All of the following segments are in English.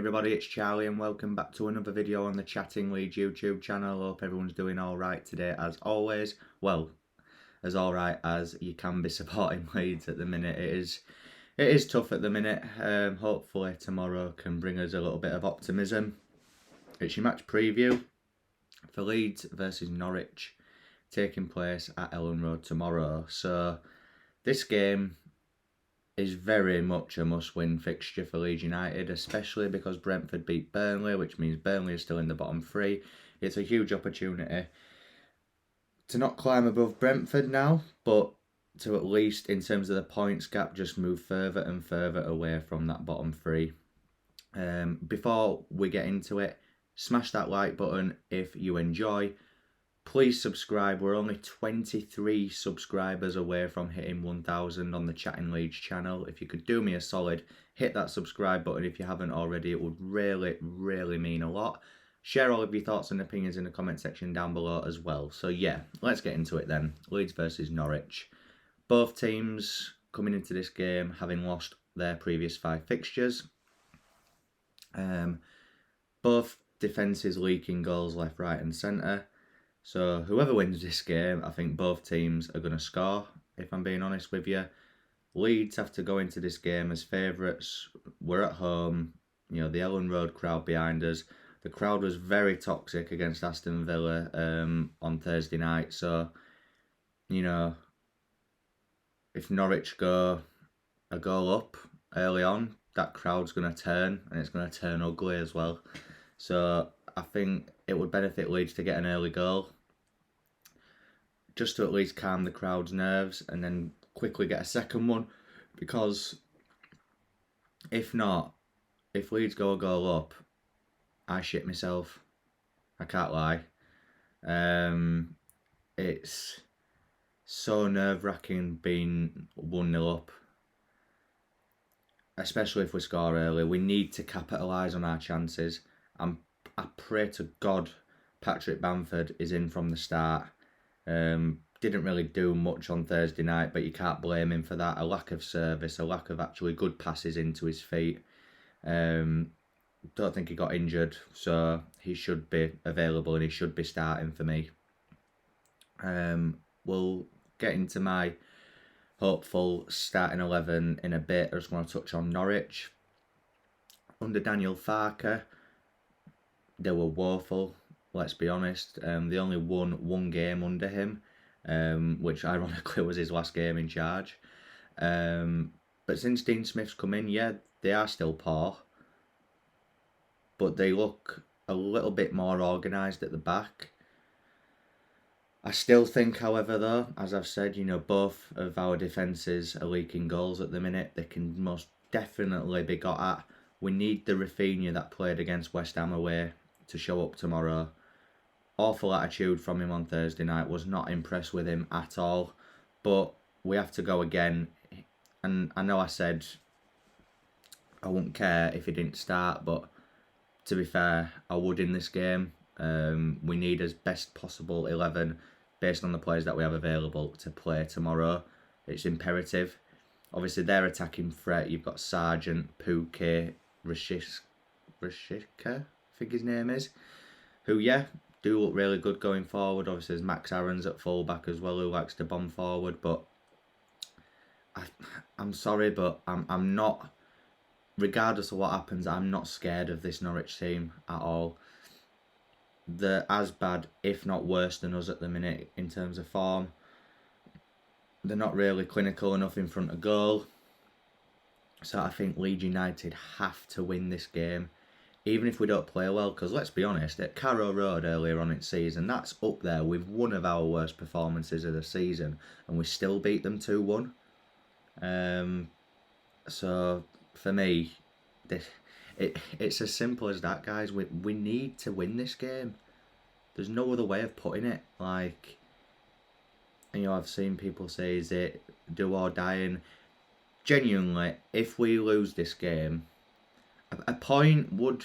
everybody, it's Charlie and welcome back to another video on the Chatting Leeds YouTube channel. Hope everyone's doing alright today as always. Well, as alright as you can be supporting Leeds at the minute. It is tough at the minute. Hopefully tomorrow can bring us a little bit of optimism. It's your match preview for Leeds versus Norwich, taking place at Ellen Road tomorrow. So this game is very much a must-win fixture for Leeds United, especially because Brentford beat Burnley, which means Burnley is still in the bottom three. It's a huge opportunity to not climb above Brentford now, but to at least, in terms of the points gap, just move further and further away from that bottom three. Before we get into it, smash that like button if you enjoy. Please subscribe. We're only 23 subscribers away from hitting 1,000 on the Chatting Leeds channel. If you could do me a solid, hit that subscribe button if you haven't already. It would really, really mean a lot. Share all of your thoughts and opinions in the comment section down below as well. So yeah, let's get into it then. Leeds versus Norwich. Both teams coming into this game having lost their previous 5 fixtures. Both defences leaking goals left, right and centre. So whoever wins this game, I think both teams are going to score, if I'm being honest with you. Leeds have to go into this game as favourites. We're at home, you know, the Ellen Road crowd behind us. The crowd was very toxic against Aston Villa on Thursday night. So, you know, if Norwich go a goal up early on, that crowd's going to turn, and it's going to turn ugly as well. So I think it would benefit Leeds to get an early goal, just to at least calm the crowd's nerves, and then quickly get a second one, because if not, if Leeds go a goal up, I shit myself. I can't lie. It's so nerve-wracking being 1-0 up, especially if we score early. We need to capitalise on our chances. I pray to God Patrick Bamford is in from the start. Didn't really do much on Thursday night, but you can't blame him for that. A lack of service, a lack of actually good passes into his feet. Don't think he got injured, so he should be available and he should be starting for me. We'll get into my hopeful starting 11 in a bit. I just want to touch on Norwich. Under Daniel Farke, they were woeful, let's be honest. They only won one game under him, which ironically was his last game in charge. But since Dean Smith's come in, yeah, they are still poor, but they look a little bit more organised at the back. I still think, however, though, as I've said, you know, both of our defences are leaking goals at the minute. They can most definitely be got at. We need the Rafinha that played against West Ham away to show up tomorrow. Awful attitude from him on Thursday night. Was not impressed with him at all. But we have to go again. And I know I said I wouldn't care if he didn't start, but to be fair, I would in this game. We need as best possible 11 based on the players that we have available to play tomorrow. It's imperative. Obviously, their attacking threat, you've got Sargent, Pukki, Rashika, I think his name is, who, yeah, do look really good going forward. Obviously, there's Max Aarons at fullback as well, who likes to bomb forward. But I'm sorry, but I'm not, regardless of what happens, I'm not scared of this Norwich team at all. They're as bad, if not worse, than us at the minute in terms of form. They're not really clinical enough in front of goal. So I think Leeds United have to win this game, even if we don't play well. Because let's be honest, at Carrow Road earlier on in season, that's up there with one of our worst performances of the season, and we still beat them 2-1. So for me, it's as simple as that, guys. We need to win this game. There's no other way of putting it. Like, you know, I've seen people say, is it do or die? And genuinely, if we lose this game, a point would...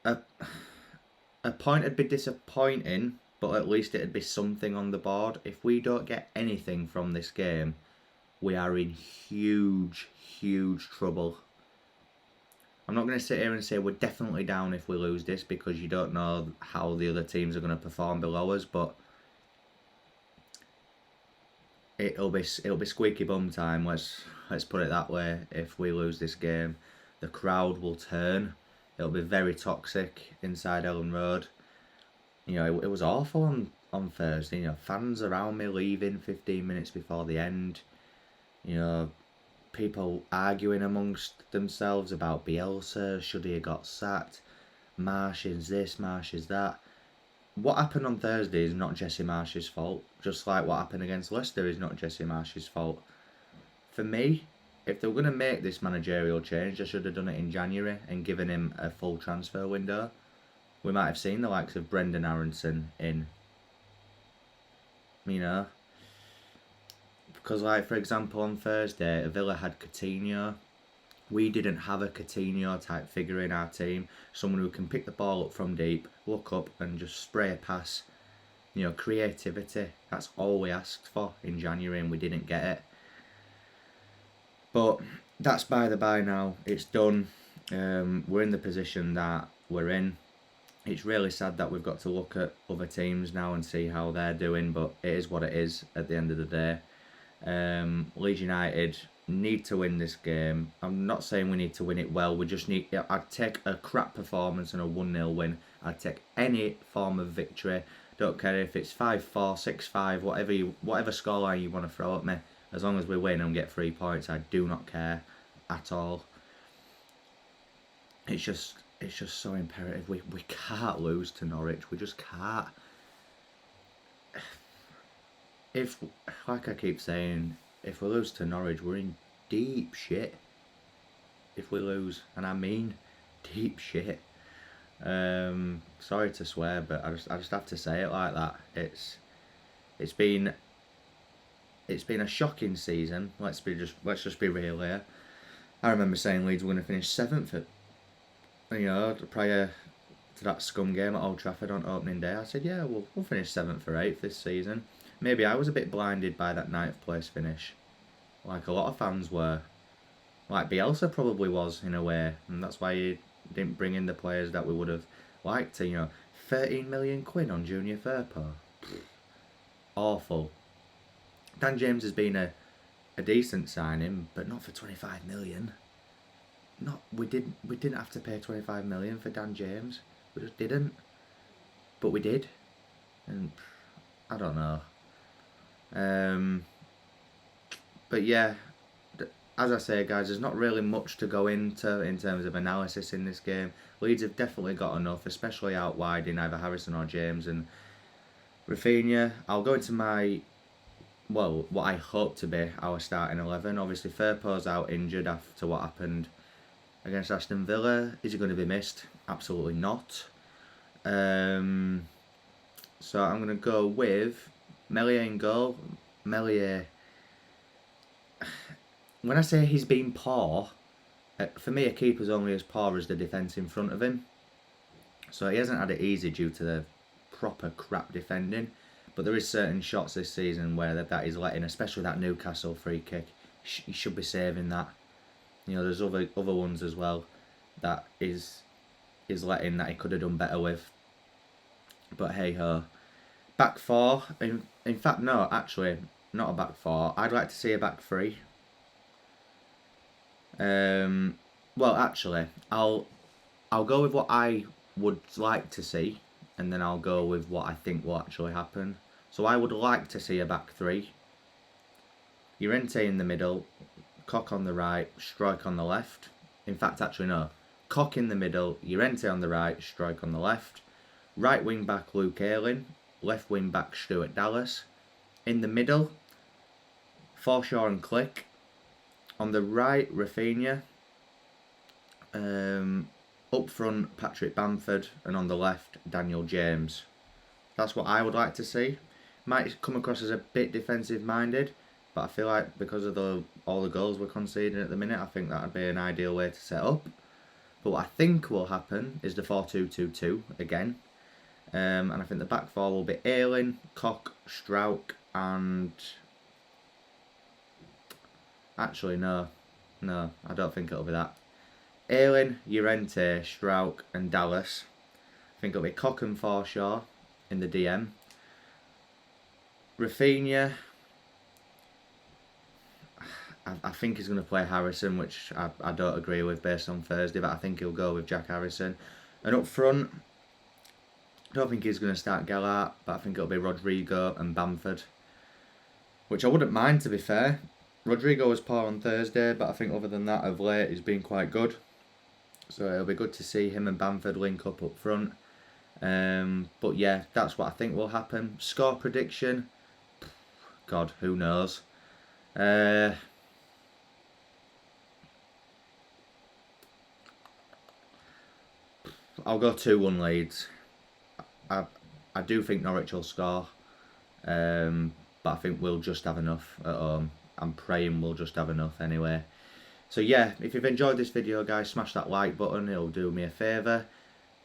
A point would be disappointing, but at least it'd be something on the board. If we don't get anything from this game, we are in huge, huge trouble. I'm not going to sit here and say we're definitely down if we lose this, because you don't know how the other teams are going to perform below us, but it'll be squeaky bum time. Let's put it that way. If we lose this game, the crowd will turn. It'll be very toxic inside Ellen Road. You know, it was awful on Thursday. You know, fans around me leaving 15 minutes before the end. You know, people arguing amongst themselves about Bielsa. Should he have got sacked? Marsh is this, Marsh is that. What happened on Thursday is not Jesse Marsh's fault. Just like what happened against Leicester is not Jesse Marsh's fault. For me, if they were going to make this managerial change, they should have done it in January and given him a full transfer window. We might have seen the likes of Brendan Aronson in. You know. Because, like, for example, on Thursday, Villa had Coutinho. We didn't have a Coutinho type figure in our team. Someone who can pick the ball up from deep, look up and just spray a pass. You know, creativity. That's all we asked for in January, and we didn't get it. But that's by the by now. It's done. We're in the position that we're in. It's really sad that we've got to look at other teams now and see how they're doing, but it is what it is at the end of the day. Leeds United need to win this game. I'm not saying we need to win it well. We just need. I'd take a crap performance and a 1-0 win. I'd take any form of victory. Don't care if it's 5-4, 6-5, whatever scoreline you want to throw at me. As long as we win and get 3 points, I do not care at all. It's just so imperative. We can't lose to Norwich. We just can't. If, like I keep saying, if we lose to Norwich, we're in deep shit. If we lose, and I mean deep shit. Sorry to swear, but I just have to say it like that. It's been a shocking season. Let's just be real here. I remember saying Leeds were going to finish 7th prior to that scum game at Old Trafford on opening day. I said, yeah, we'll finish 7th or 8th this season. Maybe I was a bit blinded by that 9th place finish, like a lot of fans were. Like Bielsa probably was in a way, and that's why he didn't bring in the players that we would have liked to. You know, 13 million quid on Junior Firpo. Awful. Dan James has been a decent signing, but not for 25 million. We didn't have to pay 25 million for Dan James. We just didn't. But we did. And I don't know. But yeah, as I say, guys, there's not really much to go into in terms of analysis in this game. Leeds have definitely got enough, especially out wide in either Harrison or James. And Rafinha, I'll go into what I hope to be our starting 11. Obviously, Firpo's out injured after what happened against Aston Villa. Is he going to be missed? Absolutely not. So I'm going to go with Meslier in goal. Meslier, when I say he's been poor, for me a keeper's only as poor as the defence in front of him. So he hasn't had it easy due to the proper crap defending. But there is certain shots this season where that he's letting, especially that Newcastle free kick. He should be saving that. You know, there's other ones as well that is letting that he could have done better with. But hey ho. Back four. In fact, no, actually, not a back four. I'd like to see a back three. Well, actually, I'll go with what I would like to see, and then I'll go with what I think will actually happen. So I would like to see a back three. Llorente in the middle, Koch on the right, Strike on the left. In fact, actually no. Koch in the middle, Llorente on the right, Strike on the left. Right wing back Luke Ayling, left wing back Stuart Dallas. In the middle, Forshaw and Click. On the right, Rafinha. Up front, Patrick Bamford. And on the left, Daniel James. That's what I would like to see. Might come across as a bit defensive minded, but I feel like because of all the goals we're conceding at the minute, I think that would be an ideal way to set up. But what I think will happen is the 4-2-2-2 again. And I think the back four will be Ayling, Koch, Strauch, and... Actually, no, I don't think it'll be that. Ayling, Llorente, Strauch and Dallas. I think it'll be Cock and Forshaw in the DM. Rafinha, I think he's going to play Harrison, which I don't agree with based on Thursday, but I think he'll go with Jack Harrison. And up front, I don't think he's going to start Gellart, but I think it'll be Rodrigo and Bamford, which I wouldn't mind, to be fair. Rodrigo was poor on Thursday, but I think other than that, of late, he's been quite good. So it'll be good to see him and Bamford link up front. But yeah, that's what I think will happen. Score prediction, God, who knows? I'll go 2-1 Leeds. I do think Norwich will score, but I think we'll just have enough at home. I'm praying we'll just have enough anyway. So yeah, if you've enjoyed this video, guys, smash that like button. It'll do me a favour.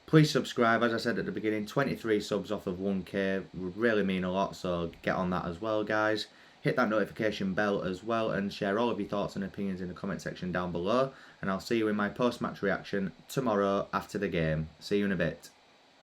Please subscribe, as I said at the beginning. 23 subs off of 1k would really mean a lot, so get on that as well, guys. Hit that notification bell as well, and share all of your thoughts and opinions in the comment section down below. And I'll see you in my post-match reaction tomorrow after the game. See you in a bit.